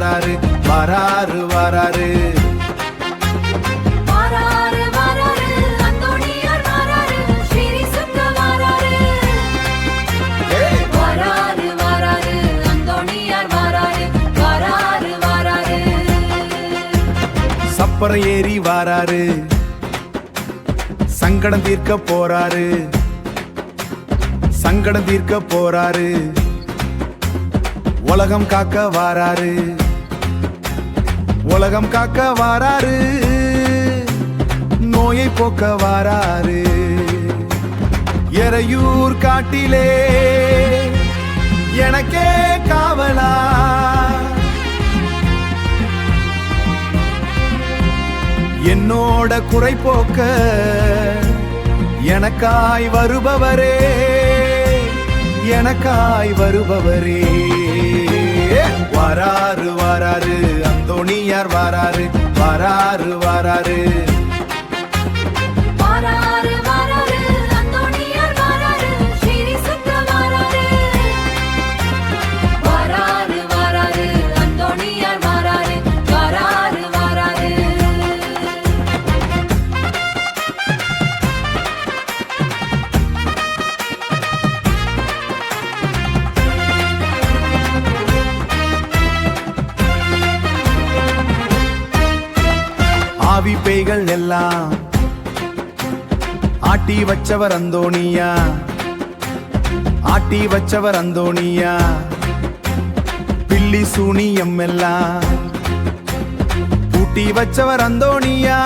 வாராரு வாராரு வாராரு சப்பரம் ஏறி வாராரு சங்கடம் தீர்க்க போறாரு சங்கடம் தீர்க்க போறாரு உலகம் காக்க வாராரு உலகம் காக்க வாராரு நோயை போக்க வாராரு எறையூர் காட்டிலே எனக்கே காவலா என்னோட குறை போக்க எனக்காய் வருபவரே எனக்காய் வருபவரே வாராரு வாராரு அந்தோணியார் வாராரு வாராரு வாராரு ஆவி பேய்கள் எல்லாம் ஆட்டி வச்சவர் அந்தோணியா ஆட்டி வச்சவர் அந்தோணியா பில்லி சூனியம் எல்லாம் பூட்டி வச்சவர் அந்தோணியா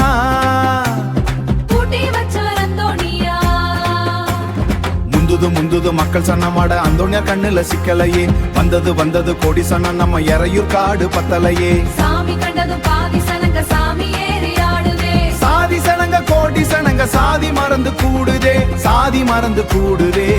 முந்துது முந்துது மக்கள் சன்னமாட அந்தோணியா கண்ணுல சிக்கலையே வந்தது வந்தது கோடி சன்னம் நம்ம எறையூர் காடு பத்தலையே சாமி கண்டது பாதி சனங்க சாமி சாதி சனங்க கோடி சனங்க சாதி மறந்து கூடுதே சாதி மறந்து கூடுதே